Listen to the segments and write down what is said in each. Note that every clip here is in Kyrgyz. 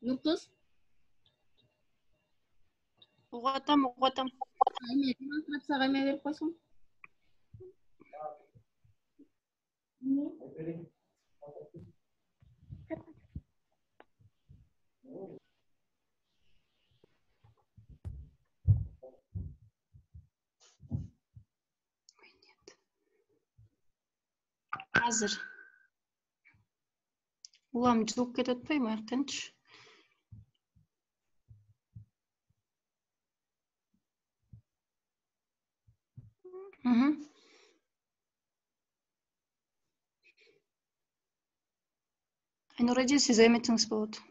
Нуркыз. Угатам. Эме, демонстрацияга эме берип койсоң. Азыр. Улам жылып кетип атпайбы аяктанчы? Айнур эже, сиз эметиңиз болот.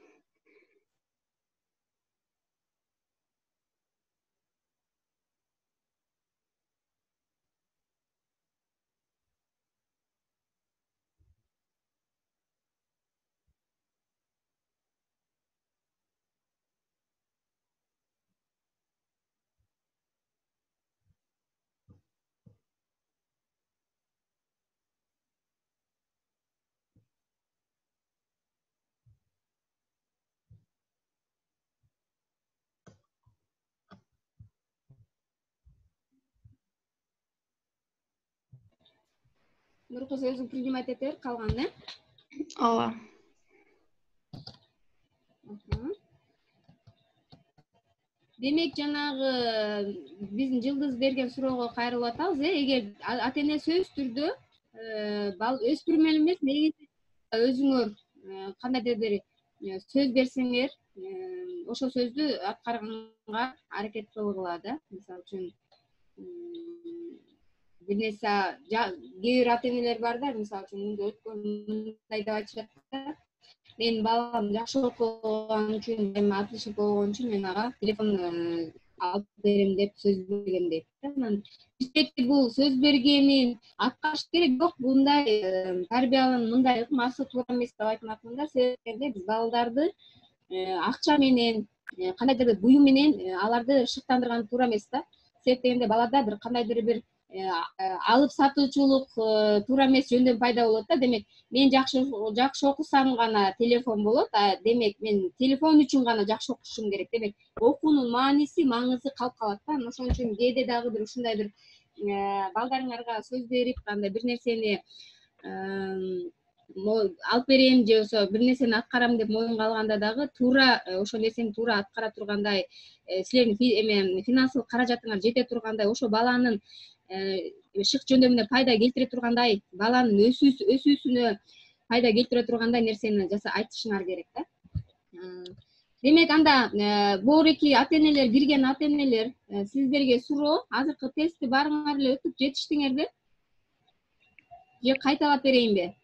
Нуркыз өзүң принимать ете бер, калганын, Ооба. Демек, жанагы биздин Жылдыз берген суроого кайрылып атабыз. Эгер ата-эне сөзсүз түрдө өспүрүм эле эмес, негизи өзүңөр кандайдыр бир сөз берсеңер, ошол сөздү аткарганга аракет кылгыла да. Мисалы үчүн, бир нерсе кээ бир ата-энелер бар да, мисалы үчүн мындай өткөн мындай деп айтышат да. Менин балам жакшы окуган үчүн, эми отличник болгон үчүн мен ага телефон алып берем деп сөз берген дейт да. Анан бизде бул сөз бергенин аткарыш керек. Жок, мындай тарбиянын мындай ыкмасы туура эмес деп айтмакмын да. Себеби биз балдарды акча менен, кандайдыр бир буюм менен аларды шыктандырган туура эмес да. Себеп дегенде балада бир кандайдыр бир алып сатуучулук туура эмес жөндөм пайда болот да. Демек, мен жакшы окусам гана телефон болот, демек мен телефон үчүн гана жакшы окушум керек. Демек, окуунун мааниси, маңызы калып калат да. Ошон үчүн кээде дагы бир ушундай бир балдарыңарга сөз берип, андай бир нерсени алып берем же болбосо бир нерсени аткарам деп моюнга алганда дагы туура ошол нерсени туура аткара тургандай, силердин эме финансылык каражатыңар жете тургандай, ошо баланын шык жөндөмүнө пайда келтире тургандай, баланын өсүүсүнө пайда келтире тургандай нерсени айтышыңар керек да. Демек, анда боор-эки ата-энелер, кирген ата-энелер, сиздерге суроо, азыркы тестти баарыңар эле өтүп жетиштиңерби? Же кайталап берейинби?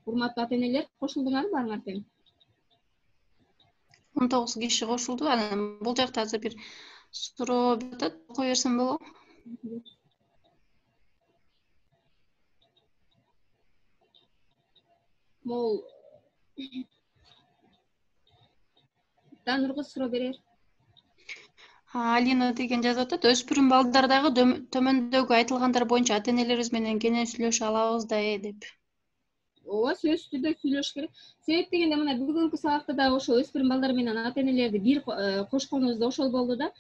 Урматтуу ата-энелер, кошулдуңарбы баарыңар тең? 19 киши кошулду. Анан бул жакта азыр бир суроо атат, окуй берсем болобу? Могул Нуркыз суроо берер. Алина деген жазып атат, өспүрүм балдардагы төмөндөгү айтылгандар боюнча ата-энелерибиз менен кенен сүйлөшө алабыз да деп. Ооба, сөзсүз түрдө сүйлөшүш керек. Себеп дегенде мына бүгүнкү сабакта да ошо өспүрүм балдар менен ата-энелерди бир кошконубуз да ошол болду да.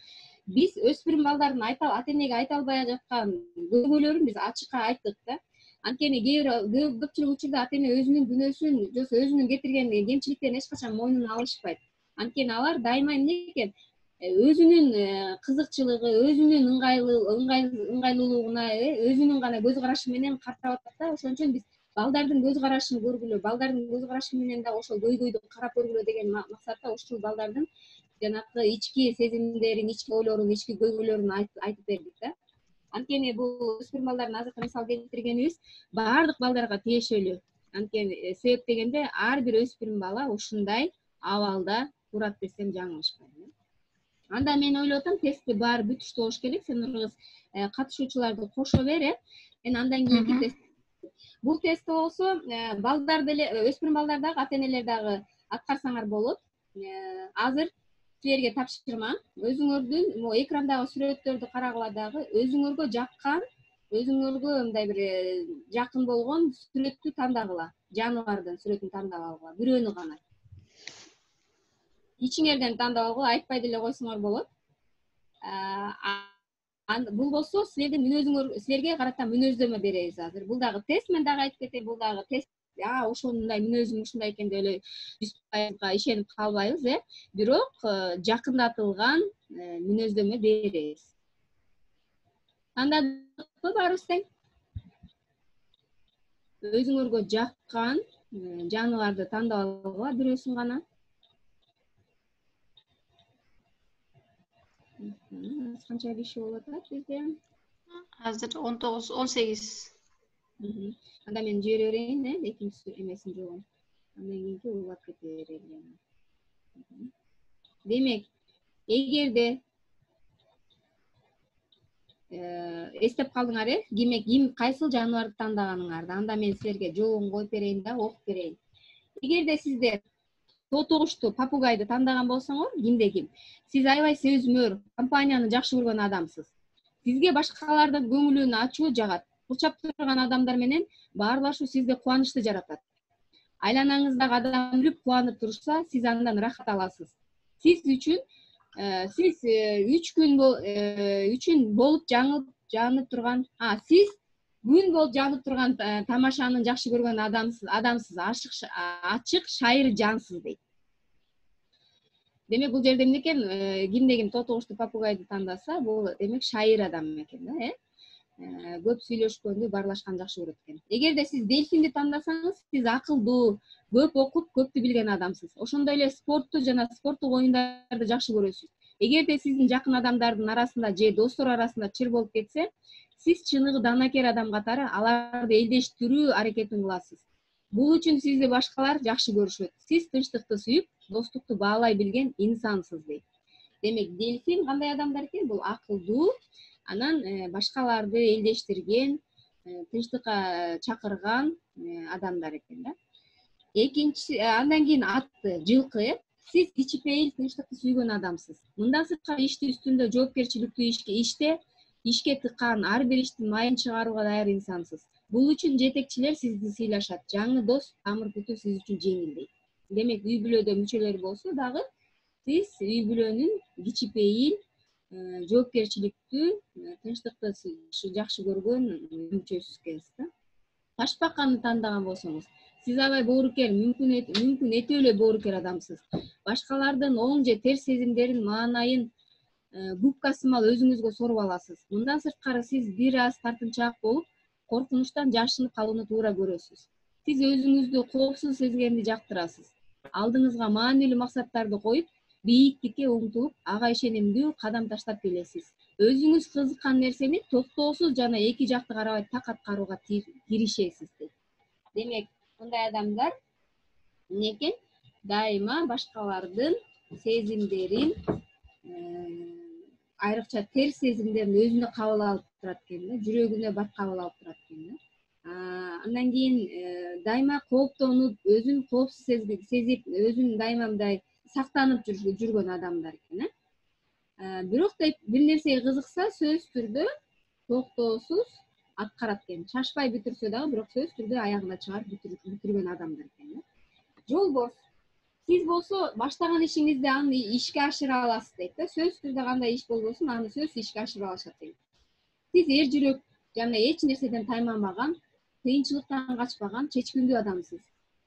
Биз өспүрүм балдардын ата-энеге айта албай жаткан көйгөйлөрүн биз ачыкка айттык да. Анткени көпчүлүк учурда ата-эне өзүнүн күнөөсүн же өзүнүн кетирген кемчиликтерин эч качан мойнуна алышпайт. Анткени алар дайыма эмне экен, өзүнүн кызыкчылыгы, өзүнүн ыңгайлуулугуна, өзүнүн гана көз карашы менен карап атат да. Ошон үчүн биз балдардын көз карашын көргүлө, балдардын көз карашы менен да ошол көйгөйдү карап көргүлө деген максатта ушул балдардын жанакы ички сезимдерин, ички ойлорун, ички көйгөйлөрүн айтып бердик да. Анткени бул өспүрүм балдардын азыркы мисал келтиргенибиз баардык балдарга тиешелүү. Анткени себеп дегенде ар бир өспүрүм бала ушундай абалда турат десем жаңылышпайм. Анда мен ойлоп атам, тестти баары бүтүштүү болуш керек. Сен Нуркыз катышуучуларды кошо бер, мен андан кийинки тест. Бул тест болсо балдарды эле, өспүрүм балдар дагы, ата-энелер дагы аткарсаңар болот. Азыр силерге тапшырма, өзүңөрдүн экрандагы сүрөттөрдү карагыла дагы өзүңөргө жаккан өзүңөргө мындай бир жакын болгон сүрөттү тандагыла, жаныбардын сүрөтүн тандап алгыла, бирөөнү гана. Ичиңерден тандап алгыла, айтпай деле койсоңор болот. Бул болсо силерге карата мүнөздөмө беребиз азыр. Бул дагы тест, мен дагы айтып кетейин, бул дагы тест. Ошондой мүнөзүм ушундай экен деп эле 100%га ишенип калбайбыз, бирок жакындатылган мүнөздөмө беребиз. Тандадыкпы баарыбыз тең? Өзүңөргө жаккан жаныбарды тандап алгыла, бирөөсүн гана. Канча киши болуп атат бизде? Азыр 19-18. Анда мен жибере берейин, экинчи эмесин жоогун. Андан кийинки улап кете берели. Демек, эгерде эстеп калдыңар, ким кайсыл жаныбарды тандаганыңарды, анда мен силерге жообун коюп берейин да, окуп берейин. Эгерде сиздер тотугушту, папугайды тандаган болсоңор, кимде-ким, сиз аябай сөзмөр, компанияны жакшы көргөн адамсыз. Сизге башкалардын көңүлүн ачуу жагат. Курчап турган адамдар менен баарлашуу сизде кубанычты жаратат. Айланаңыздагы адам күлүп кубанып турса, сиз андан рахат аласыз. Сиз 3 күн үчүн болуп жанып турган, сиз күн болуп жанып турган тамашаны жакшы көргөн адамсыз, ачык, шайыр жансыз дейт. Демек, бул жерде эмне экен? Кимде-ким тотугушту, папугайды тандаса, бул демек шайыр адам экен да, көп сүйлөшкөндү, баарлашканды жакшы көрөт экен. Эгерде сиз дельфинди тандасаңыз, сиз акылдуу, көп окуп, көптү билген адамсыз. Ошондой эле спортту жана спорттук оюндарды жакшы көрөсүз. Эгерде сиздин жакын адамдардын арасында же достор арасында чыр болуп кетсе, сиз чыныгы данакер адам катары аларды элдештирүү аракетин кыласыз. Бул үчүн сизди башкалар жакшы көрүшөт. Сиз тынчтыкты сүйүп, достукту баалай билген инсансыз дейт. Демек, дельфин кандай адамдар экен? Бул акылдуу, анан башкаларды элдештирген, тынчтыкка чакырган адамдар экен да. Экинчи, андан кийин атты, жылкы. Сиз кичипейил, тынчтыкты сүйгөн адамсыз. Мындан сырткары ишти үстүндө жоопкерчиликтүү ишке тыккан, ар бир иштин майын чыгарууга даяр инсансыз. Бул үчүн жетекчилер сизди сыйлашат. Жаңы дос, тамыр күтүү сиз үчүн жеңил дейт. Демек, үй бүлөдө мүчөлөр болсо дагы сиз үй бүлөнүн кичипейил, жоопкерчиликтүү, тынчтыкты жакшы көргөн мүчөсү экенсиз да. Ташбаканы тандаган болсоңуз, сиз аябай боорукер, мүмкүн этөөлө боорукер адамсыз. Башкалардын оң же терс сезимдерин, маанайын губка сымал өзүңүзгө соруп аласыз. Мындан сырткары сиз бир аз тартынчаак болуп, коркунучтан жашынып калууну туура көрөсүз. Сиз өзүңүздү коопсуз сезгенди жактырасыз. Алдыңызга маанилүү максаттарды коюп, бийиктикке умтулуп, ага ишенимдүү кадам таштап келесиз. Өзүңүз кызыккан нерсени токтоосуз жана эки жакты карабай так аткарууга киришесиз дейт. Демек, мындай адамдар эмне экен? Дайыма башкалардын сезимдерин, айрыкча терс сезимдерин өзүнө кабыл алып турат экен да, жүрөгүнө бат кабыл алып турат экен да. Андан кийин дайыма кооптонуп, өзүн коопсуз сезип, өзүн дайыма мындай сактанып жүргөн адамдар экен. Бирок бир нерсеге кызыкса, сөзсүз түрдө токтоосуз аткарат экен. Шашпай бүтүрсө дагы, бирок сөзсүз түрдө аягына чыгарып бүтүргөн адамдар экен. Жолбош, сиз болсо баштаган ишиңизде аны ишке ашыра аласыз дейт да. Сөзсүз түрдө кандай иш болбосун, аны сөзсүз ишке ашырып алышат дейт. Сиз эр жүрөк жана эч нерседен тайманбаган, кыйынчылыктан качпаган, чечкиндүү адамсыз.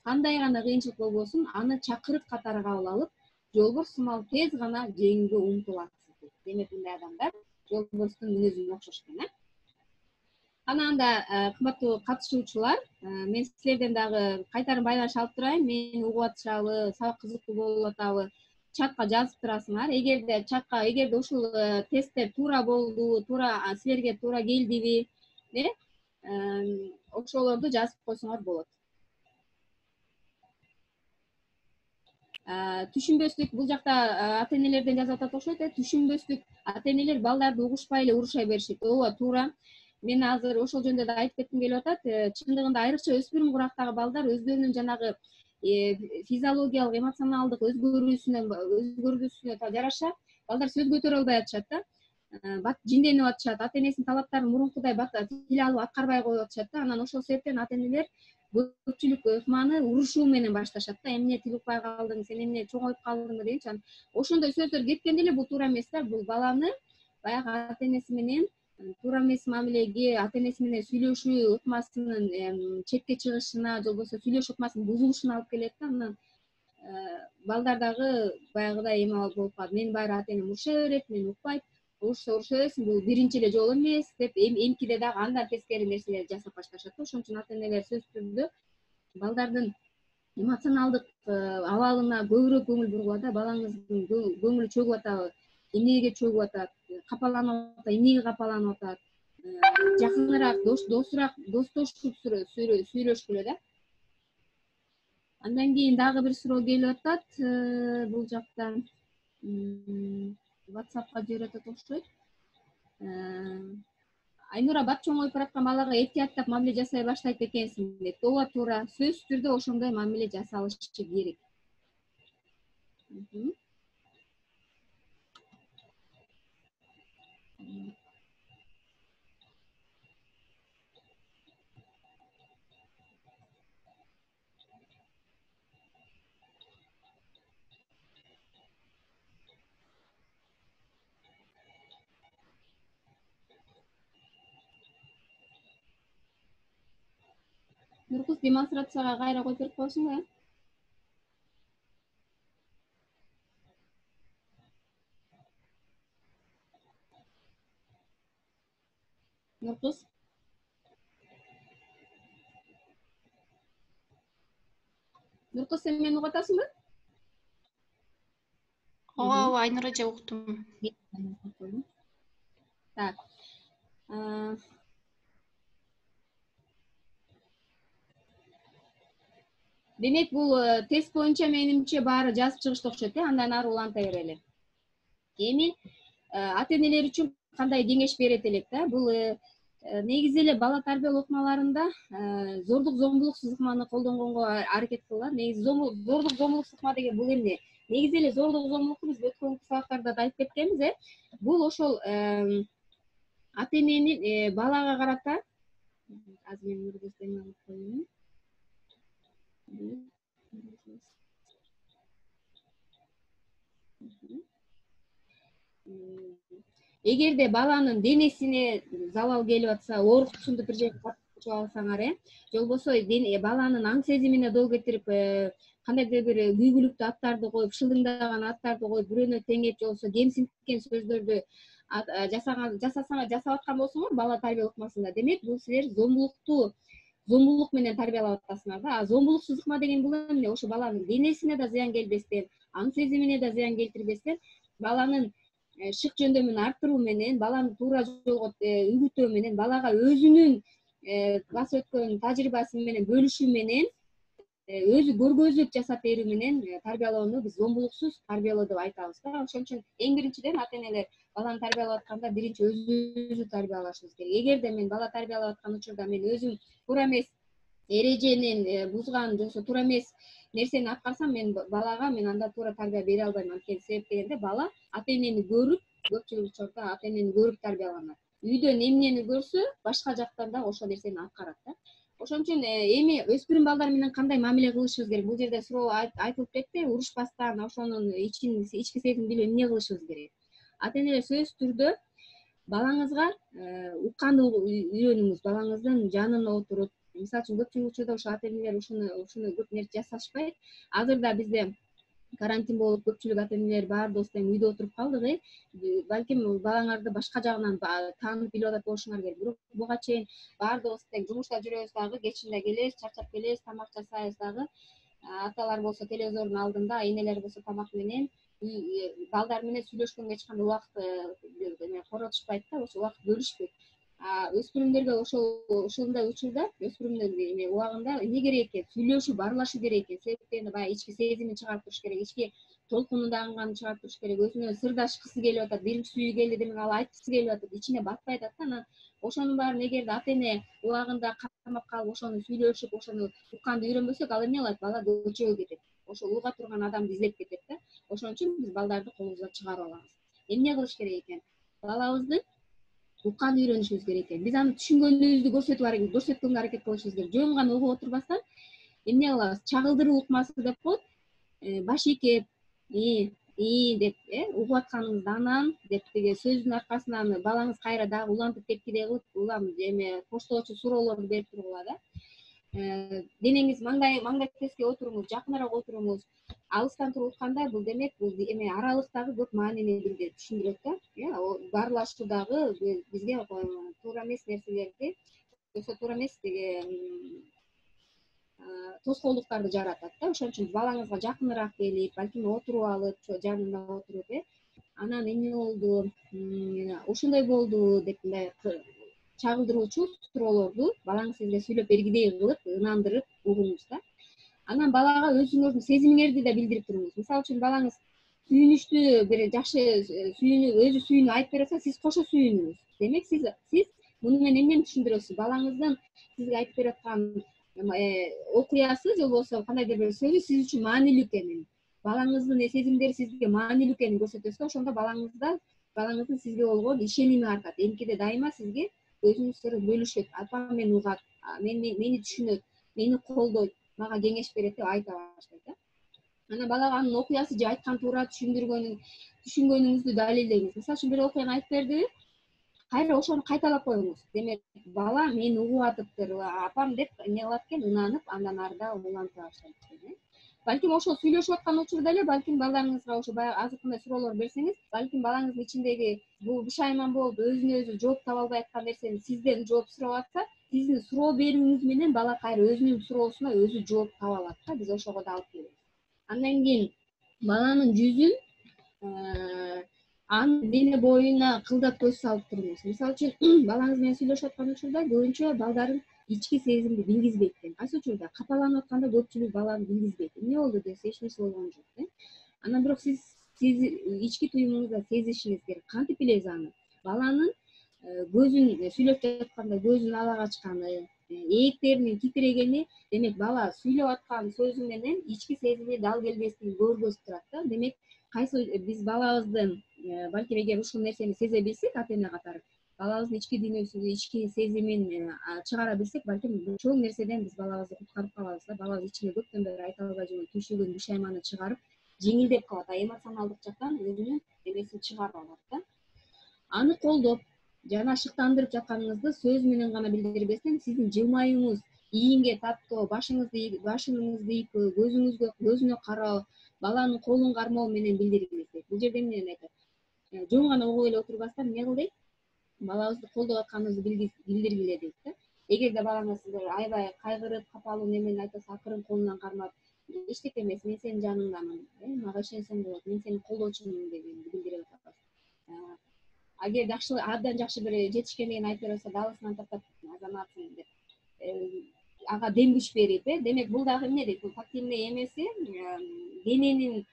Кандай гана кыйынчылык болбосун, аны чакырык катары кабыл алып, жолбош сымал тез гана жеңүүгө умтуласыз дейт. Демек, мындай адамдар жолбоштун мүнөзүнө окшош экен. Анда кымбаттуу катышуучулар, мен силерден дагы кайтарым байланыш алып турайын. Мени угуп атышабы, сабак кызыктуу болуп атабы, чатка жазып турасыңар. Эгерде ушул тесттер туура болду, силерге туура келдиби, ошолорду жазып койсоңор болот. Түшүнбөстүк, бул жакта ата-энелерден жазып атат окшойт. Түшүнбөстүк, ата-энелер балдарды угушпай эле уруша беришет. Ооба, туура. Мен азыр ошол жөнүндө да айтып кетким келип атат. Чындыгында айрыкча өспүрүм курактагы балдар өздөрүнүн жанагы физиологиялык, эмоционалдык өзгөрүүсүнө жараша балдар сөз көтөрө албай атышат да. жинденип атышат, ата энесинин талаптарын мурункудай тил алып аткарбай коюп атышат да. Анан ошол себептен ата энелер көпчүлүк ыкманы урушуу менен башташат да. Эмне тил укпай калдың, сен эмне чоңоюп калдыңбы дегенчи. Ошондой сөздөр кеткенде эле бул туура эмес да. Бул баланы баягы ата энеси менен туура эмес мамилеге, ата энеси менен сүйлөшүү ыкмасынын четке чыгышына, же болбосо сүйлөшүү ыкмасынын бузулушуна алып келет да. Анан балдар дагы баягыдай эме болуп калат. Мени баары ата энем уруша берет, мени укпайт. Урушса берсин, бул биринчи эле жолу эмес деп эмкиде дагы андан тескери нерселерди жасап башташат да. Ошон үчүн ата энелер сөзсүз түрдө балдардын эмоционалдык абалына көбүрөөк көңүл бургула да. Балаңыздын көңүлү чөгүп атабы, эмнеге чөгүп атат, капаланып атат, эмнеге капаланып атат, жакыныраак, достошуп сүйлөшкүлө да. Андан кийин дагы бир суроо келип атат. Бул жакта WhatsApp'ка жиберип атат окшойт. Айнура, бат чоңоюп бараткан балага этияттап мамиле жасай баштайт экенсиң дейт. Ооба, туура. Сөзсүз түрдө ошондой мамиле жасалышы керек. Нуркуз, демонстрацияга кайра коюп берип коесуңбу? Нуркуз. Нуркуз, сен мени угуп атасыңбы? Ооба, Айнура эже уктум. Так. Демек, бул тест боюнча менимче баары жазып чыгышты окшойт, андан ары уланта берели. Эми ата энелер үчүн кандай кеңеш берет элек да? Бул негизи эле бала тарбиялоо ыкмаларында зордук зомбулуксуз ыкманы колдонгонго аракет кылгыла. Негизи зордук зомбулуксуз ыкма деген бул эмне? Негизи эле зордук зомбулукту биз өткөнкү сабактарда да айтып кеткенбиз, Бул ошол ата эненин балага карата азыр мен эме алып коеюн. Эгерде баланын денесине залал келип атса, оорукчунду бир жерге катышып алсаңар, же болбосо баланын аң сезимине доо кетирип, кандайдыр бир күйгүлүктүү аттарды коюп, шылдыңдаган аттарды коюп, бирөөнө теңеп, же болбосо кемсинткен сөздөрдү жасап аткан болсоңор бала тарбиялоо ыкмасында, демек бул силер зомбулук менен тарбиялап атасыңар да. Зомбулуксуз ыкма деген бул эмне? Ошо баланын денесине да зыян келбестен, аң сезимине да зыян келтирбестен, баланын шык жөндөмүн арттыруу менен, баланы туура жолго үгүтөө менен, балага өзүнүн басып өткөн тажрыйбасы менен бөлүшүү менен, өзү көргөзүп жасап берүү менен тарбиялоону биз зомбулуксуз тарбиялоо деп айтабыз да. Ошон үчүн эң биринчиден ата энелер баланы тарбиялап атканда биринчи өзүбүздү тарбиялашыбыз керек. Эгерде мен бала тарбиялап аткан учурда мен өзүм туура эмес эреженин бузган, же болбосо туура эмес нерсени аткарсам, мен анда туура тарбия бере албайм. Анткени себеп дегенде бала ата энени көрүп, көпчүлүк учурда ата энени көрүп тарбияланат. Үйдөн эмнени көрсө, башка жактан да ошол нерсени аткарат да. Ошон үчүн эми өспүрүм балдар менен кандай мамиле кылышыбыз керек? Бул жерде суроо айтылып кетти. Урушпастан ошонун ички сезимин билип эмне кылышыбыз керек? Ата энелер сөзсүз түрдө балаңызга укканды үйрөнүңүз, балаңыздын жанына отуруп. Мисалы үчүн көпчүлүк учурда ошо ата энелер ушуну көп нерсе жасашпайт. Азыр да бизде карантин болуп, көпчүлүк ата энелер баарыбыз тең үйдө отуруп калдык. Балким балаңарды башка жагынан таанып билип атат болушуңар керек. Бирок буга чейин баардыгыбыз тең жумушта жүрөбүз дагы, кечинде келебиз, чарчап келебиз, тамак жасайбыз дагы. Аталар болсо телевизордун алдында, энелер болсо тамак менен, балдар менен сүйлөшкөнгө эч кандай убакыт коротушпайт да, ошо убакыт бөлүшпөйт. Өспүрүмдөргө ошондой учурда, өспүрүмдүн убагында эмне керек экен? Сүйлөшүп, баарлашуу керек экен. Себеп дегенде баягы ички сезимин чыгарып туруш керек, ички толкунунда аңганын чыгарып туруш керек. Өзүнө сырдашкысы келип атат, биринчи сүйүү келди демек ал айткысы келип атат, ичине батпай атат да. Анан ошонун баарын эгерде ата эне убагында камап калып, ошону сүйлөшүп, ошону укканды үйрөнбөсөк, ал эмне кылат? Бала көчөгө кетет. Ошо уга турган адамды издеп кетет да. Ошон үчүн биз балдарды колубуздан чыгарып алабыз. Эмне кылыш керек экен? балабыздын уккан үйрөнүшүбүз керек экен. Биз аны түшүнгөнүбүздү көрсөткөнгө аракет кылышыбыз керек. Жөн гана угуп отурбастан эмне кылабыз? Чагылдыруу укмасы деп коет. Баш ийкеп, деп угуп атканыңызды анан деп тиги сөздүн аркасынан балаңыз кайра дагы улантып кеткидей кылып улам эме коштоочу суроолорду берип тургула да. Денеңиз маңдайкеске отуруңуз, жакыныраак отуруңуз. Алыстан туруп утканда бул демек бул эме аралыктагы көп маанини билдирип түшүндүрөт да. Баарлашуудагы бизге туура эмес нерселерди, туура эмес тиги тоскоолдуктарды жаратат да. Ошон үчүн балаңызга жакыныраак келип, балким отуруп алып, жанында отуруп, анан эмне болду, ушундай болду деп мындай чагылдыруучу суроолорду балаңыз сизге сүйлөп бергидей кылып, ынандырып угуңуз да. Анан балага өзүңөрдүн сезимиңерди да билдирип туруңуз. Мисалы үчүн балаңыз сүйүнүчтүү бир жакшы өзү сүйүүнүп айтып берип атса, сиз кошо сүйүнүңүз. Демек сиз муну менен эмнени түшүндүрөсүз? Балаңыздын сизге айтып берип аткан окуясы же болбосо кандайдыр бир сөзү сиз үчүн маанилүү экенин, балаңыздын сезимдери сизге маанилүү экенин көрсөтөсүз да. Ошондо балаңыздын сизге болгон ишеними артат. Эмкиде дайыма сизге өзүнүн сырын бөлүшөт. Апам мени угат, мени түшүнөт, мени колдойт, мага кеңеш берет деп айта баштайт да. Анан балага анын окуясы же айткан туура түшүнгөнүңүздү далилдеңиз. Мисалы үчүн бир окуяны айтып бердиби, кайра ошону кайталап коюңуз. Демек бала мени угуп атыптыр, апам деп эмне кылат экен, ынанып, андан ары дагы уланта баштайт экен. Балким ошол сүйлөшүп аткан учурда эле балким балаңызга ошо баягы азыркындай суроолор берсеңиз, балким балаңыздын ичиндеги бул бушайман болуп өзүнө өзү жооп таба албай аткан нерсени сизден жооп сурап атса, сиздин суроо берүүңүз менен бала кайра өзүнүн суроосуна өзү жооп таба алат да. Биз ошого да алып келебиз. Андан кийин баланын жүзүн анын дене боюна кылдап көз салып туруңуз. Мисалы үчүн балаңыз менен сүйлөшүп аткан учурда көбүнчө балдарын ички сезимди билгизбейт экен. Кайсы учурда капаланып атканда көпчүлүк баланы билгизбейт. Эмне болду десе, эч нерсе болгон жок. Анан бирок сиз ички туюмуңузда сезишиңиз керек. Кантип билебиз аны? Баланын көзүн сүйлөп жатканда көзүн алак ачканы, ээктеринин титирегени, демек бала сүйлөп аткан сөзү менен ички сезими дал келбестигин көргөзүп турат да. Демек кайсы биз балабыздын балким эгер ушул нерсени сезе билсек, ата эне катары балабыздын ички дүйнөсүн, ички сезимин чыгара билсек, балким чоң нерседен биз балабызды куткарып калабыз да. Балабыз ичинде көптөн бери айта албай жүргөн түйшүгүн, бушайманы чыгарып, жеңилдеп калат, эмоционалдык жактан өзүнүн эмесин чыгарып алат да. Аны колдоп жана шыктандырып жатканыңызды сөз менен гана билдирбестен, сиздин жылмаюуңуз, ийинге таптоо, башыңызды ийүү, көзүнө кароо, баланын колун кармоо менен билдиргиле дейт. Бул жерде эмнени айтат? Жөн гана угуп эле отурбастан эмне кыл дейт? Балабызды колдоп атканыбызды билдиргиле дейт да. Эгерде балаңыз сизге аябай кайгырып, капалуу немени айтса, акырын колунан кармап, эчтеке эмес, мен сенин жаныңдамын, мага ишенсең болот, мен сени колдочумун дегенди билдирип атат. Агер абдан жакшы бир жетишкендигин айтып берип атса, даалысынан тартап азаматсың деп ага дем күч берип, демек бул дагы эмне дейт? Бул тактильный эмеси, дененин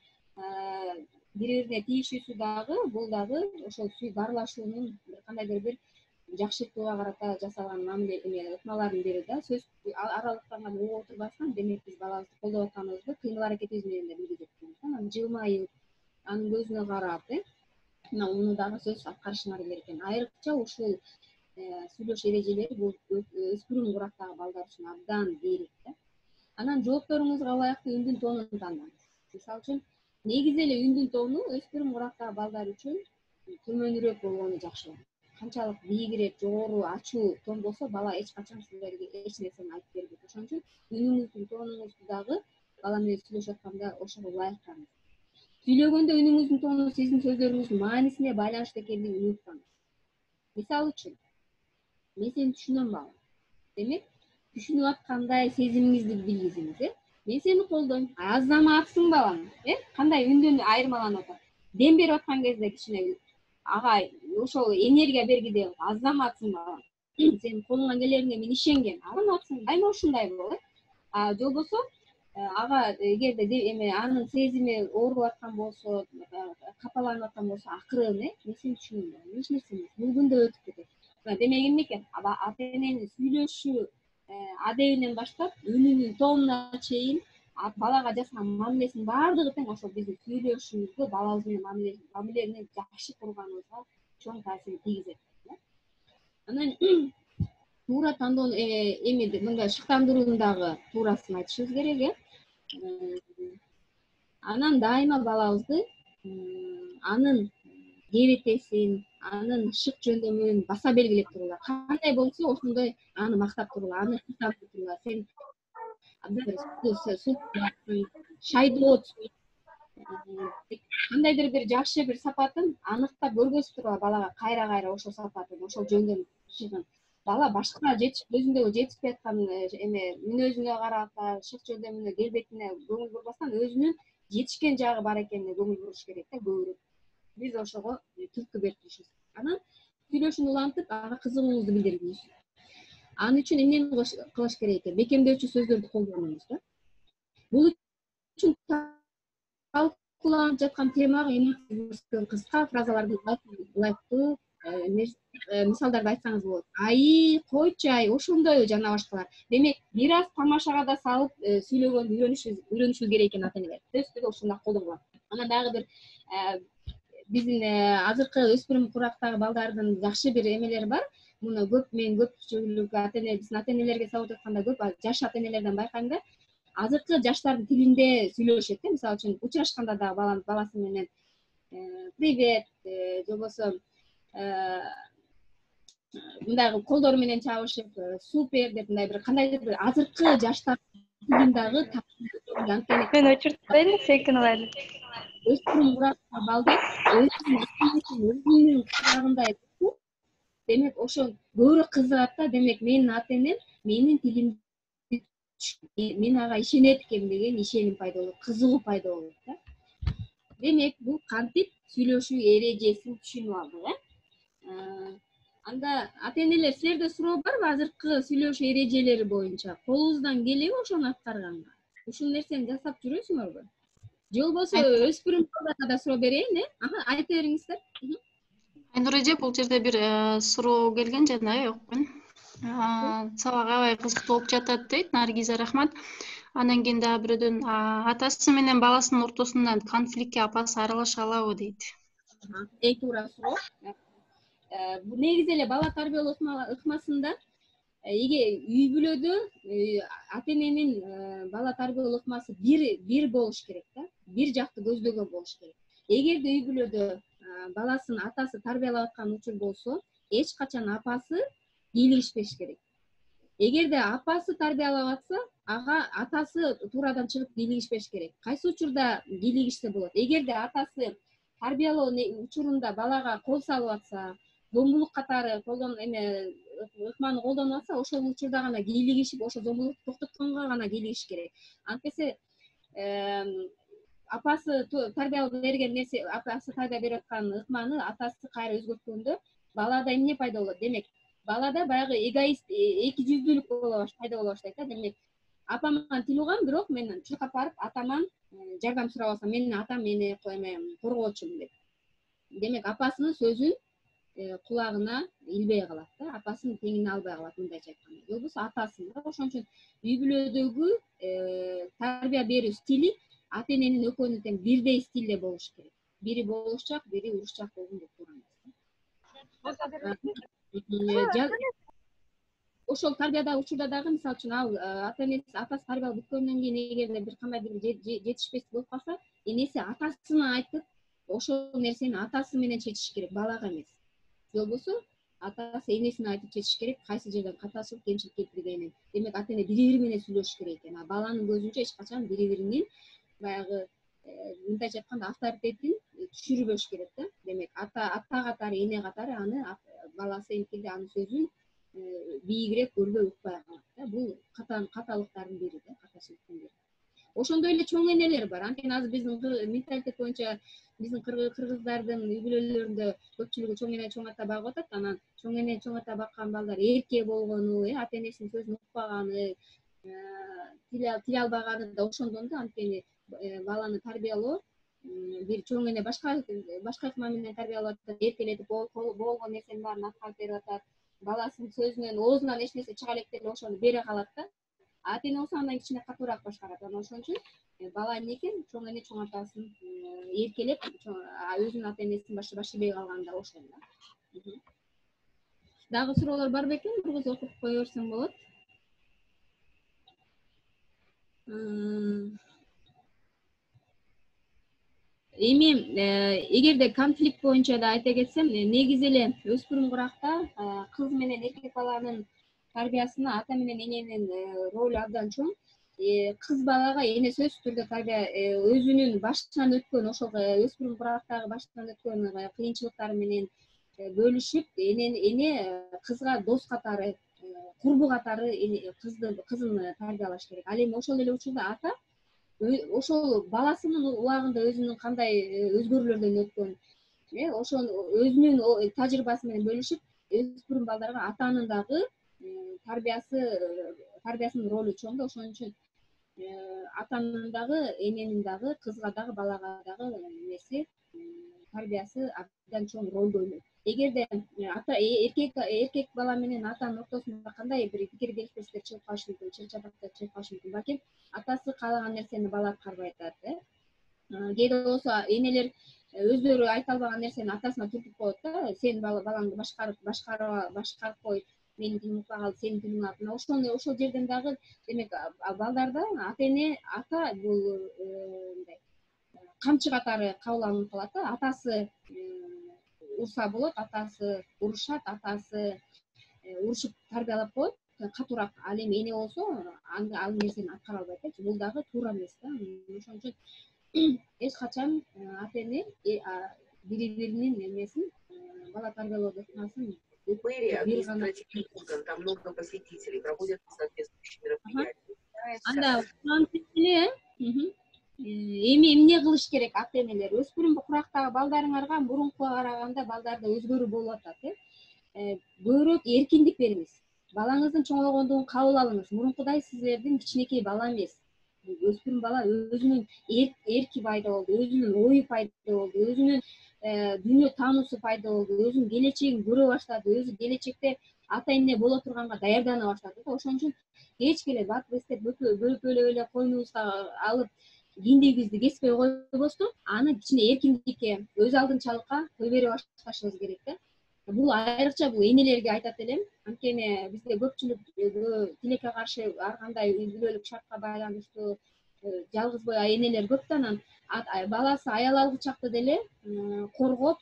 бири бирине тийишүүсү дагы, бул дагы ошол баарлашуунун кандайдыр бир жакшыртууга карата жасалган ыкмалардын бири да. Сөз аралыктан гана угуп отурбастан, демек биз балабызды колдоп атканыбызды кыймыл аракетибиз менен да билдирip жатабыз. Анан жылмайып, анын көзүнө карап, муну дагы сөз аткарышыңар керек экен. Айрыкча ушул сүйлөшүү эрежелери бул өспүрүм курактагы балдар үчүн абдан керек да. Анан жоопторуңузга ылайыктуу үндүн тонун тандаңыз. Мисалы үчүн, негизи эле үндүн тону өспүрүм курактагы балдар үчүн төмөнүрөөк болгону жакшы. Канчалык бийигирээк, жогору, ачуу тон болсо, бала эч качан силерге эч нерсени айтып бербейт. Ошон үчүн үнүңүздүн тонуңузду дагы бала менен сүйлөшүп атканда ошого ылайыктаңыз. Сүйлөгөндө үнүңүздүн тону сиздин сөздөрүңүздүн маанисине байланыштуу экендигин унутпаңыз. Мисалы үчүн, мен сени түшүнөм бала. Демек, түшүнүп аткандай сезимиңизди билгизиңиз, мен сени колдойм. Азаматсың балам, кандай үндөн айырмаланып атат. Дем берип аткан кезде кичине ага ошол энергия бергидей, азаматсың балам. Сенин колуңан келериңе мен ишенгем. Азаматсың, дайыма ушундай бол. Же болбосо ага эгерде анын сезими ооруп аткан болсо, капаланып аткан болсо, акырын, мен сени түшүнөм балам. Эч нерсе эмес. Бул күн да өтүп кетет. Демек эмне экен? Ата эненин сүйлөшүү адебинен баштап үнүнүн тонуна чейин балага жасаган мамилесинин баардыгы тең ошол биздин сүйлөшүүбүздү балабыз менен мамилени жакшы курганыбызга чоң таасирин тийгизет. Анан туура тандоо эми мындай шыктандыруунун дагы туурасын айтышыбыз керек. Анан дайыма балабызды анын кебетесин, анын шык жөндөмүн баса белгилеп турула. Кандай болсо ошондой аны мактап турула, аны кыскартып турула. Сен шайды кандайдыр бир жакшы бир сапатын аныктап көргөзүп турула балага кайра ошол сапатын, ошол жөндөмүн. Бала башка өзүндөгү жетишпей аткан эме мүнөзүнө карата, шык жөндөмүнө, келбетине көңүл бурбастан өзүнүн жетишкен жагы бар экенине көңүл буруш керек да көбүрөөк. Биз ошого түрткү берип турушубуз. Анан сүйлөшүүнү улантып, ага кызыгууңузду билдирдиңиз. Ал үчүн эмнени кылыш керек экен? Бекемдөөчү сөздөрдү колдонуңуз да. Бул үчүн талкууланып жаткан темага кыска фразаларды лайктуу мисалдарды айтсаңыз болот. Ай, койчу ай, ошондойбу жана башкалар. Демек, бир аз тамашага да салып сүйлөгөндү үйрөнүшүбүз керек экен ата-энелер. Сөзсүз ушундай колдонулат. Анан дагы бир биздин азыркы өспүрүм курактагы балдардын жакшы бир эмелери бар. Муну мен көпчүлүк биздин ата-энелерге салып атканда көп жаш ата-энелерден байкайм да. Азыркы жаштардын тилинде сүйлөшөт да. Мисалы үчүн учурашканда да баласы менен привет, же болбосо мындай колдору менен чабышып, супер деп мындай бир кандайдыр бир азыркы жаштар тилиндагы мен өчүртпөйүн, секин алайлы. Өспүрүм курактагы балдар өзүнүн курагындай. Демек, ошо көбүрөөк кызыгат да. Демек, менин ата-энем менин тилимди мен ага ишенет экен деген ишеним пайда болот, кызыгуу пайда болот да. Демек, бул кантип сүйлөшүү эрежесин түшүнүп алдык, Анда ата-энелер силерде суроо барбы азыркы сүйлөшүү эрежелери боюнча? Колуңуздан келеби ошону аткарганга? Ушул нерсени жасап жүрөсүңөрбү? Же болбосо өспүрүм балдарга да суроо берейин, айта бериңиздер. Айнур эже, бул жерде бир суроо келген жана окуйн. Сабак аябай кызыктуу болуп жатат дейт Наргиза, рахмат. Анан кийин дагы бирөөдөн атасы менен баласынын ортосунда конфликтке апасы аралаша алабы дейт. Туура суроо. Бул негизи эле бала тарбиялоо ыкмасында үй бүлөдө ата-эненин бала тарбиялоо ыкмасы бир болуш керек да. Бир жакты көздөгөн болуш керек. Эгерде үй бүлөдө баласын атасы тарбиялап аткан учур болсо, эч качан апасы кийлигишпеш керек. Эгерде апасы тарбиялап атса, ага атасы туурадан чыгып кийлигишпеш керек. Кайсы учурда кийлигишсе болот? Эгерде атасы тарбиялоо учурунда балага кол салып атса, зомбулук катары ыкманы колдонуп атса, ошол учурда гана кийлигишип, ошо зомбулукту токтотконго гана кийлигиш керек. Антпесе апасы тарбиялап берген нерсе, апасы тарбия берип аткан ыкманы атасы кайра өзгөрткөндө балада эмне пайда болот? Демек, балада баягы эгоист, эки жүздүүлүк пайда боло баштайт да. Демек, апаман тил угам, бирок мен чуркап барып атаман жардам сурап алсам, менин атам мени коргоочумун деп. Демек, апасынын сөзүн кулагына илбей калат да, апасын теңине албай калат, мындайча айтканда. Же болбосо атасын да. Ошон үчүн үй бүлөдөгү тарбия берүү стили ата-эненин экөөнүн тең бирдей стилде болуш керек. Бири болушчак, бири урушчак болгон деп турам. Ошол тарбияда учурда дагы мисалы үчүн ал атасы тарбиялап бүткөндөн кийин эгерде бир кандайдыр жетишпестик болуп калса, энеси атасына айтып, ошол нерсени атасы менен чечиш керек, балага эмес. Же болбосо атасы энесине айтып чечиш керек, кайсы жерден катачылык, кемчилик келтиргенин. Демек, ата-эне бири-бири менен сүйлөшүш керек экен. Баланын көзүнчө эч качан бири-биринин баягы мындайча айтканда авторитетин түшүрбөш керек да. Демек, ата катары, эне катары аны баласы эмкинде анын сөзүн бийигирээк көрбөй укпай калат да. Бул каталыктардын бири да, катачылыктын бири. Ошондой эле чоң энелер бар. Анткени азыр биздин менталитет боюнча биздин кыргыздардын үй бүлөлөрүндө көпчүлүгү чоң эне чоң ата багып атат. Анан чоң эне чоң ата баккан балдар эрке болгону, ата-энесинин сөзүн укпаганы, тил албаганы да ошондон да. Анткени баланы тарбиялоо бир чоң эне башка ыкма менен тарбиялап атат, эркелетип болгон нерсенин баарын аткарып берип атат. Баласынын сөзүнөн, оозунан эч нерсе чыга элек деле ошону бере калат да. ата эне болсо андан кичине катуураак башкарат. Анан ошон үчүн бала эмне экен, чоң эне чоң атасын эркелеп, өзүнүн ата энесин башибей калганда ошол да. Дагы суроолор бар бекен? Бир кыз окуп кое берсең болот. Эми эгерде конфликт боюнча да айта кетсем, негизи эле өспүрүм куракта кыз менен эркек баланын тарбиясына ата менен эненин ролу абдан чоң. Кыз балага эне сөзсүз түрдө тарбия өзүнүн башынан өткөн ошол өспүрүм курактагы башынан өткөн кыйынчылыктары менен бөлүшүп, эне кызга дос катары, курбу катары кызын тарбиялаш керек. Ал эми ошол эле учурда ата ошол баласынын убагында өзүнүн кандай өзгөрүүлөрдөн өткөн, ошол өзүнүн тажрыйбасы менен бөлүшүп, өспүрүм балдарга атанын дагы тарбиясынын ролу чоң да. Ошон үчүн атанын дагы, эненин дагы, кызга дагы, балага дагы эмеси тарбиясы абдан чоң ролду ойнойт. Эгерде эркек бала менен атанын ортосунда кандай бир пикир келишпештиктер чыгып калышы мүмкүн, чыр чатактар чыгып калышы мүмкүн. Балким атасы каалаган нерсени бала аткарбай атат, кээде болсо энелер өздөрү айта албаган нерсени атасына түртүп коет да, сен балаңды башкарып кой, менин тилим укпай калды, сенин тилиң алат. Ошол жерден дагы демек балдарда ата бул мындай камчы катары кабыл алынып калат да. Атасы урса болот, атасы урушат, атасы урушуп тарбиялап коет катуураак. Ал эми эне болсо ал нерсени аткара албайт. Бул дагы туура эмес да. Ошон үчүн эч качан ата эне бири-биринин эмесин, бала тарбиялоодо сынасын. Там много посетителей, проводят соответствующие мероприятия. Анда эми эмне кылыш керек ата энелер? Өспүрүм курактагы балдарыңарга мурункуга караганда балдарда өзгөрүү болуп атат. Көбүрөөк эркиндик бериңиз. Балаңыздын чоңойгондугун кабыл алыңыз. Мурункудай силердин кичинекей бала эмес. Өспүрүм бала өзүнүн эрки пайда болду, өзүнүн ою пайда болду, өзүнүн дүйнө таануусу пайда болду, өзүнүн келечегин көрө баштады, өзү келечекте ата эне боло турганга даярдана баштады. Ошон үчүн кечке эле батып эстеп бөлөп эле койнубузга алып киндигибизди кеспей койбостон, аны кичине эркиндикке, өз алдынчалыкка кой бере башташыбыз керек да. Бул айрыкча бул энелерге айтат элем. Анткени бизде көпчүлүк тилекке каршы ар кандай үй бүлөлүк шартка байланыштуу жалгыз бой энелер көп да. Анан баласы аял алгы чакта деле коргоп,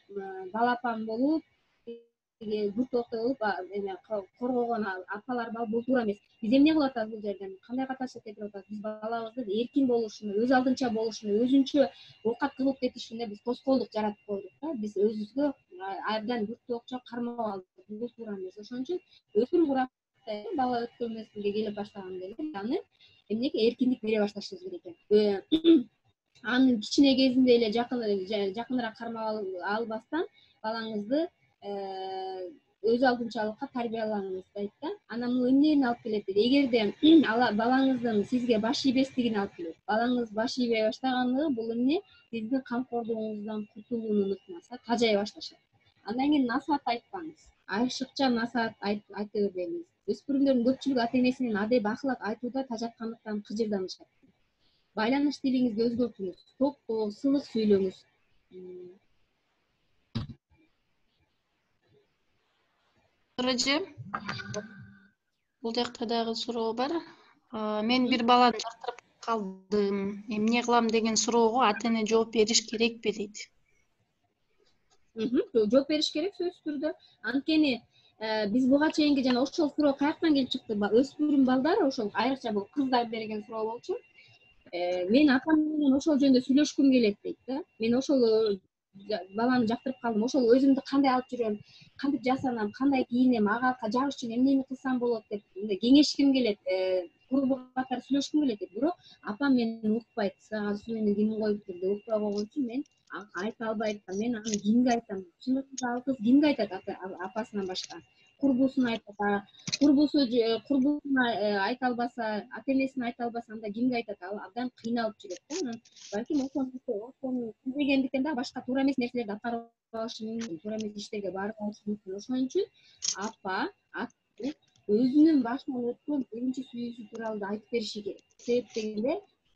балапан болуп, буртооктой болуп коргогон апалар бар. Бул туура эмес. Биз эмне кылып атабыз бул жерден? Кандай катачылык кетирип атабыз? Биз балабыздын эркин болушуна, өз алдынча болушуна, өзүнчө оокат кылып кетишине биз тоскоолдук жаратып койдук да. Биз өзүбүзгө абдан буртоокчо кармап алдык. Бул туура эмес. Ошон үчүн өспүрүм куракта бала өткөн мезгилге келип баштаганда эле аны эмнеге эркиндик бере башташыбыз керек экен. Анын кичине кезинде эле жакыныраак кармап албастан балаңызды өз алдынчалыкка тарбиялаңыз дейт да. Анан бул эмнени алып келет дейт? Эгерде балаңыздын сизге баш ийбестигин алып келет. Балаңыз баш ийбей баштаганды бул эмне? Сиздин камкордугуңуздан куртулууну унутмаса, тажай башташат. Андан кийин насаат айтпаңыз. Ашыкча насаат айта бербеңиз. Өспүрүмдөрдүн көпчүлүгү ата энесинин адеп ахлак айтууда тажаткандыктан кыжырданышат. Байланыш тилиңизди өзгөртүңүз. Токтоо, сылык сүйлөңүз. Эже, бул жакта дагы суроо бар. Мен бир баланы жактырып калдым. Эмне кылам деген суроого ата эне жооп бериш керекпи дейт. Жооп бериш керек сөзсүз түрдө. Анткени биз буга чейинки жана ошол суроо каяктан келип чыкты? Өспүрүм балдар, ошол айрыкча бул кыздар берген суроо болчу. Мен атам менен ошол жөнүндө сүйлөшкүм келет дейт да. Мен ошол баланы жактырып калдым. Ошол өзүмдү кандай алып жүрөм, кантип жасанам, кандай кийинем, ага жагыш үчүн эмнени кылсам болот деп кеңешким келет, курбу катары сүйлөшкүм келет дейт. Бирок апам мени укпайт. Сага менин кимин коюптур деп укпай койгон үчүн мен айта албайт. Мен аны кимге айтам? Чындыкта ал кыз кимге айтат апасынан башка? Курбусуна айтат. Курбусуна айта албаса, ата энесине айта албаса, анда кимге айтат? Ал абдан кыйналып жүрөт да. Балким ошону билбегендиктен да башка туура эмес нерселерди аткарып алышы мүмкүн, туура эмес иштерге барып алышы мүмкүн. Ошон үчүн апа өзүнүн башынан өткөн биринчи сүйүүсү тууралуу да айтып бериши керек. Себеп дегенде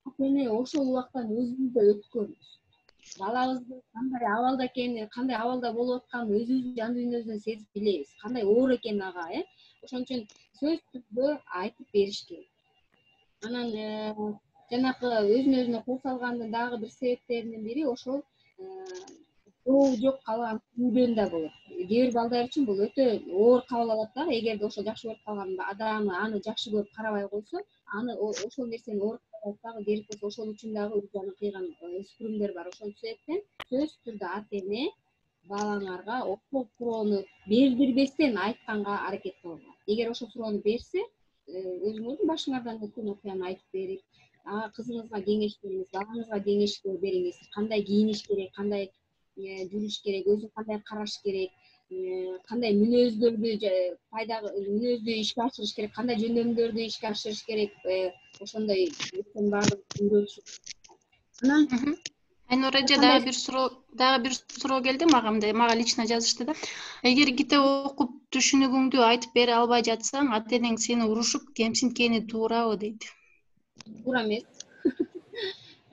ата-эне ошол убактан өзүбүз да өткөнбүз. Балабыздын кандай абалда экенин, кандай абалда болуп атканын өзүбүздүн жан дүйнөбүздөн сезип билебиз. Кандай оор экенин ага, ошон үчүн сөз түрдө айтып бериш керек. Анан жанакы өзүнө өзүнө кол салгандын дагы бир себептеринин бири ошол суроо жок калган күйдөн да болот. Кээ бир балдар үчүн бул өтө оор кабыл алат дагы. Эгерде ошол жакшы көрүп калган адамы аны жакшы көрүп карабай койсо, аны ошол нерсени оор дагы берип койсо, ошол үчүн дагы жанын кыйган өспүрүмдөр бар. Ошол себептен сөз түрдө ата-эне балаңарга ошол суроону бердирбестен айтканга аракет кылгыла. Эгер ошол суроону берсе, өзүңөрдүн башыңардан өткөн окуяны айтып берип, кызыңызга кеңеш бериңиз, балаңызга кеңеш бериңиз. Кандай кийиниш керек, кандай жүрүш керек, өзүн кандай караш керек, кандай мүнөздү ишке ашырыш керек, кандай жөндөмдөрдү ишке ашырыш керек, ошондой баардыгын үйрөтүш. Анан Айнура эже дагы бир суроо келди мага лично жазышты да. Эгер китеп окуп түшүнүгүңдү айтып бере албай жатсаң, ата-энең сени урушуп кемсинткени туурабы дейт. Туура эмес.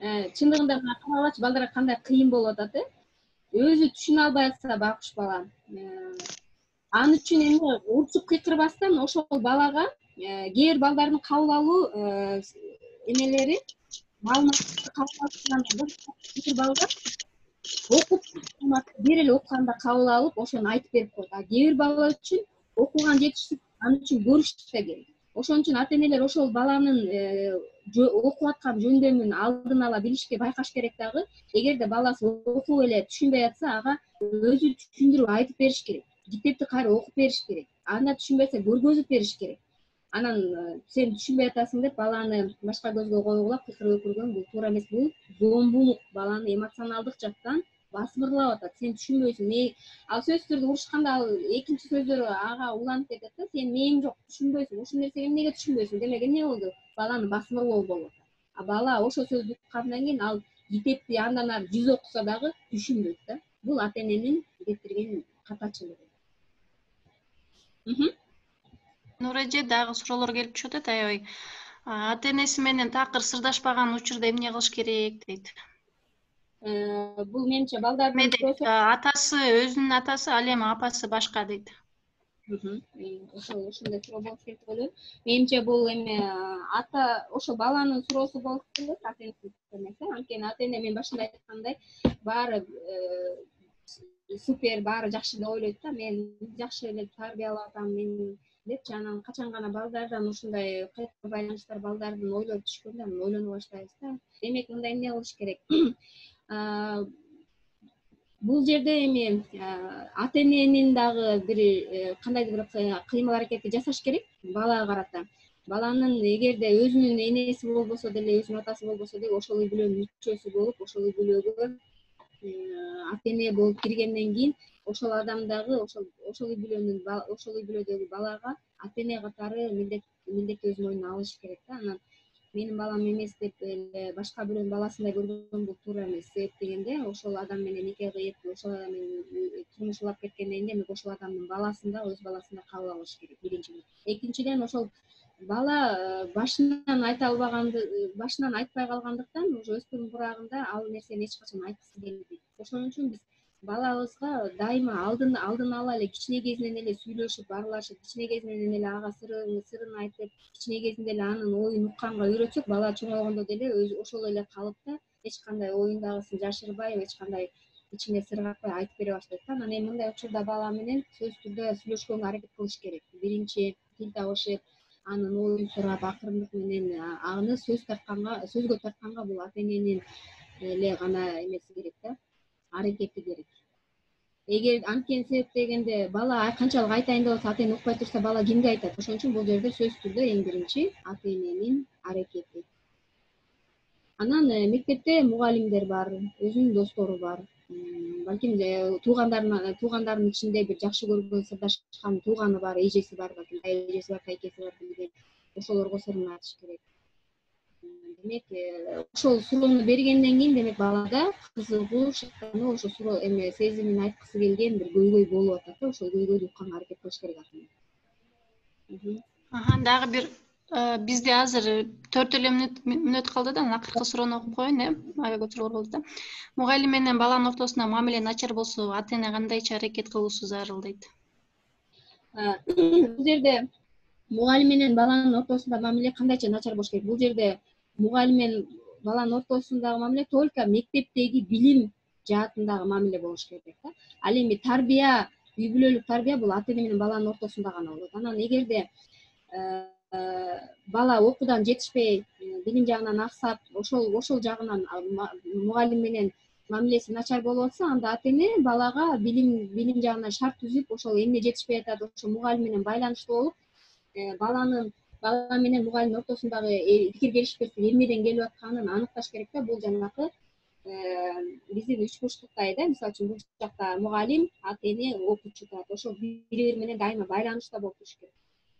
Чындыгында мына карагылачы балдарга кандай кыйын болуп атат, өзү түшүнө албай атса байкуш бала, аны үчүн эми урушуп кыйкырбастан ошол балага кээ бир балдардын кабыл алуу эмелери маалыматты кабыл алганда бир балдар окуп бир эле окуганда кабыл алып ошону айтып берип коет. А кээ бир бала үчүн окуган жетишсиз, аны үчүн көрүш да керек. Ошон үчүн ата-энелер ошол баланын окуп аткан жөндөмүн алдын ала билишке, байкаш керек дагы. Эгерде баласы окуп эле түшүнбөй атса, ага өзү түшүндүрүп айтып бериш керек. Китепти кайра окуп бериш керек. Анда түшүнбөйсө көргөзүп бериш керек. Анан сен түшүнбөй атасың деп баланы башка көзгө койгулап кыйкырып өкүргөн бул туура эмес. Бул зомбулук, баланы эмоционалдык жактан басмырлап атат. Сен түшүнбөйсүң. Ал сөз түрдө урушканда ал экинчи сөздөрү ага уланып кетет да. Сен мээң жок, түшүнбөйсүң. Ушул нерсеге эмнеге түшүнбөйсүң? Демек эмне болду? Баланы басмырлоо болуп атат. А бала ошол сөздү уккандан кийин ал китепти андан ары 100 окуса дагы түшүнбөйт да. Бул ата-эненин кетирген катачылыгы. Нура эже дагы суроолор келип түшүп атат, аябай. Ата-энеси менен такыр сырдашпаган учурда эмне кылыш керек дейт. Бул менимче балдардын атасы, өзүнүн атасы, ал эми апасы башка дейт. Ошондой суроо болуш керек деп ойлойм. Менимче бул эми ошо баланын суроосу болуп келет, ата-энеси эмес. Анткени ата-эне мен башында айткандай баары супер, баары жакшы деп ойлойт да. Мен жакшы эле тарбиялап атам, мен депчи. Анан качан гана балдардан ушундай кайгы байланыштар балдардын ойлоп түшкөндө анан ойлоно баштайбыз да. Демек мындай эмне кылыш керек? Бул жерде эми ата-эненин дагы бир кандайдыр бир кыймыл аракети жасаш керек балага карата. Баланын эгерде өзүнүн энеси болбосо деле, өзүнүн атасы болбосо деле ошол үй бүлөнүн мүчөсү болуп, ошол үй бүлөгө ата-эне болуп киргенден кийин ошол адам дагы ошол үй бүлөдөгү балага ата-эне катары милдетти өзүнүн мойнуна алыш керек да. Анан менин балам эмес деп эле башка бирөөнүн баласындай көргөн бул туура эмес. Себеп дегенде ошол адам менен нике кыйып, ошол адам менен турмуш улап кеткенден кийин демек ошол адамдын баласын да өз баласындай кабыл алыш керек биринчиден. Экинчиден ошол бала башынан айтпай калгандыктан уже өспүрүм бурагында ал нерсени эч качан айткысы келбейт. Ошон үчүн биз балабызга дайыма алдын ала эле кичине кезинен эле сүйлөшүп, баарлашып, кичине кезинен эле ага сырын айтып, кичине кезинде эле анын оюн укканга үйрөтсөк, бала чоңойгондо деле өзү ошол эле калыпта эч кандай оюндагысын жашырбай, эч кандай ичине сыр какпай айтып бере баштайт да. Анан эми мындай учурда бала менен сөз түрдө сүйлөшкөнгө аракет кылыш керек. Биринчи тил табышып, анын оюн сурап, акырындык менен аны сөзгө тартканга бул ата-эненин эле гана эмеси керек да, аракети керек. Эгер анткени себеп дегенде бала канчалык айтайын деп атса, ата-эне укпай турса, бала кимге айтат? Ошон үчүн бул жерде сөз түрдө эң биринчи ата-эненин аракети. Анан мектепте мугалимдер бар, өзүнүн достору бар. Балким туугандарынын ичинде бир жакшы көргөн, сырдашкан тууганы бар, эжеси бар, балким эжеси бар, тайкеси бар билген. Ошолорго сырын айтыш керек. Демек, ошол суроону бергенден кийин демек балада кызыгуу, шаттануу, ошо суроо сезимин айткысы келген бир көйгөй болуп атат да, ошол көйгөйдү укканга аракет кылыш керек ата-эне. Дагы бир бизде азыр 4 мүнөт калды да, акыркы суроону окуп коеюн, аябай суроолор болду да. Мугалим менен баланын ортосунда мамиле начар болсо, ата-эне кандайча аракет кылуусу зарыл дейт. Бул жерде мугалим менен баланын ортосунда мамиле кандайча начар болуш керек? Бул жерде мугалим менен баланын ортосундагы мамиле только мектептеги билим жаатындагы мамиле болуш керек да. Ал эми тарбия, үй бүлөлүк тарбия бул ата-эне менен баланын ортосунда гана болот. Анан эгерде бала окуудан жетишпей, билим жагынан аксап, ошол жагынан мугалим менен мамилеси начар болуп атса, анда ата-эне балага билим жагынан шарт түзүп, ошол эмне жетишпей атат, ошо мугалим менен байланыштуу болуп, бала менен мугалимдин ортосундагы пикир келишпестик эмнеден келип атканын аныкташ керек да. Бул жанакы биздин үч бурчтуктай да. Мисалы үчүн бул жакта мугалим, ата-эне, окуучу турат. Ошол бири менен дайыма байланышта болуп туруш керек.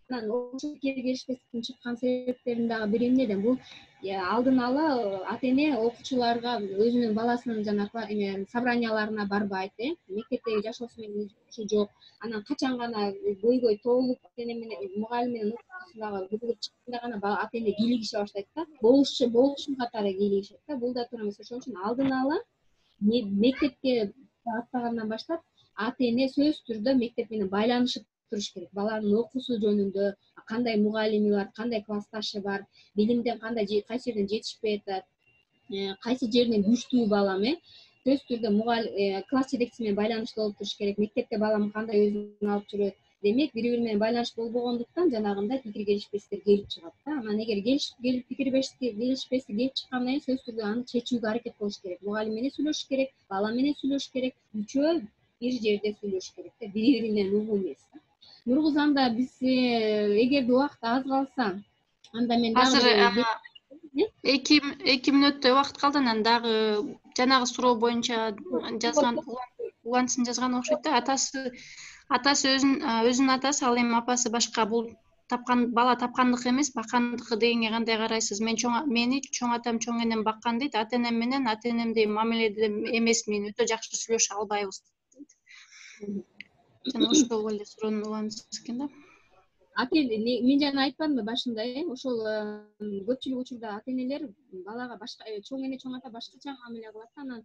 Анан ошол пикир келишпестиктин чыккан себептеринин дагы бири эмнеден? Бул алдын ала ата-эне окуучуларга өзүнүн баласынын жанагы собранияларына барбайт, мектептеги жашоосу менен илişи жок. Анан качан гана көйгөй толуп, ата-эне менен мугалим менен ортосундагы көйгөй чыкканда гана ата-эне кийлигише баштайт да. Болушу катары кийлигишет да. Бул да туура эмес. Ошон үчүн алдын ала мектепке аттагандан баштап ата-эне сөзсүз түрдө мектеп менен байланышып туруш керек. Баланын окуусу жөнүндө кандай мугалими бар, кандай классташы бар, билимден кайсы жерден жетишпей атат, кайсы жеринен күчтүү балам, сөзсүз түрдө класс жетекчиси менен байланыштуу болуп туруш керек. Мектепте балам кандай өзүн алып жүрөт. Демек, бири менен байланыш болбогондуктан жанагындай пикир келишпестиктер келип чыгат да. Анан эгер пикир келишпестик келип чыккандан кийин сөзсүз түрдө аны чечүүгө аракет кылыш керек. Мугалим менен сүйлөшүш керек, бала менен сүйлөшүш керек, үчөө бир жерде сүйлөшүш керек да, бири-биринен угуу эмес. Нургуз, анда биз эгерде убакыт аз калса, анда мен азыр 2 мүнөттөй убакыт калды. Анан дагы жанагы суроо боюнча жазган улантысын жазган окшойт да. Атасы өзүнүн атасы, ал эми апасы башка. Бул бала тапкандыкы эмес, баккандыкы дегенге кандай карайсыз? Мени чоң атам, чоң энем баккан дейт. Ата-энем менен ата-энемдей мамиледе эмесмин, өтө жакшы сүйлөшө албайбыз дейт. Жана ошол эле суроону улантыш экен да. Мен жана айтпадымбы башында, ошол көпчүлүк учурда ата-энелер балага башка, чоң эне, чоң ата башкача мамиле кылат да. Анан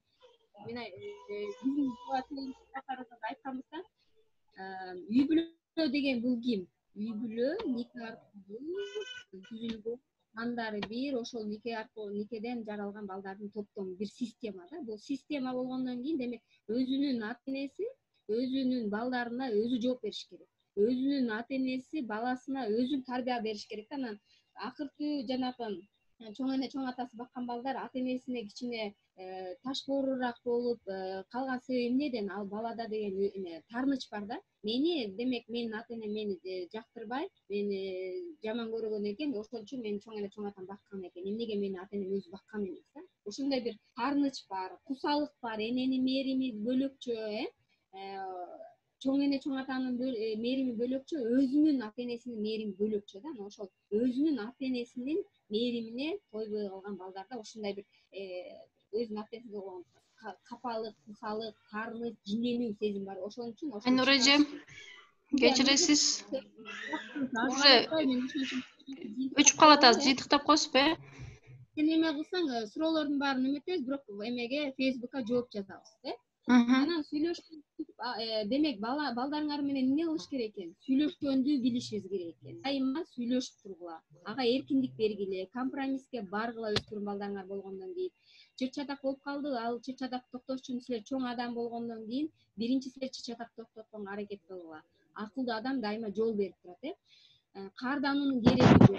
мен биздин айтканбыз да, үй бүлө деген бул ким? Үй бүлө нике аркылуу түзүлгөн, кандары бир, ошол никеден жаралган балдардын топтому, бир система да. Бул система болгондон кийин, демек, өзүнүн ата-энеси өзүнүн балдарына өзү жооп бериш керек. Өзүнүн ата-энеси баласына өзү тарбия бериш керек. Анан акыркы жанагы чоң эне, чоң атасы баккан балдар ата-энесине кичине таш боорураак болуп калган себеби эмнеден? Ал балада деген таарыныч бар да. Демек, менин ата-энем мени жактырбай, мени жаман көргөн экен, ошол үчүн менин чоң эне, чоң атам баккан экен. Эмнеге менин ата-энем өзү баккан эмес да? Ошондой бир таарыныч бар, кусалык бар, эненин мээрими бөлөкчө, чоң эне, чоң атанын мээрими бөлөкчө, өзүнүн ата-энесинин мээрими бөлөкчө да. Ошол өзүнүн ата-энесинин мээримине тойбой калган балдарда ушундай бир өзүнүн ата-энесине болгон капалык, кусалык, таарыныч, жиненүү сезим бар. Ошон үчүн Айнур эже, кечиресиз. Уже өчүп калат, азыр жыйынтыктап коесузбу, Сен эме кылсаң, суроолордун баарын эметебиз, бирок эмеге Facebookка жооп жазабыз, Анан демек, балдарыңар менен эмне кылыш керек экен? Сүйлөшкөндү билишибиз керек экен. Дайыма сүйлөшүп тургула. Ага эркиндик бергиле, компромисске баргыла өспүрүм балдарыңар болгондон кийин. Чыр-чатак болуп калды, ал чыр-чатак токтош үчүн силер чоң адам болгондон кийин биринчи силер чыр-чатак токтотконго аракет кылгыла. Акылдуу адам дайыма жол берип турат, Каардануунун кереги жок.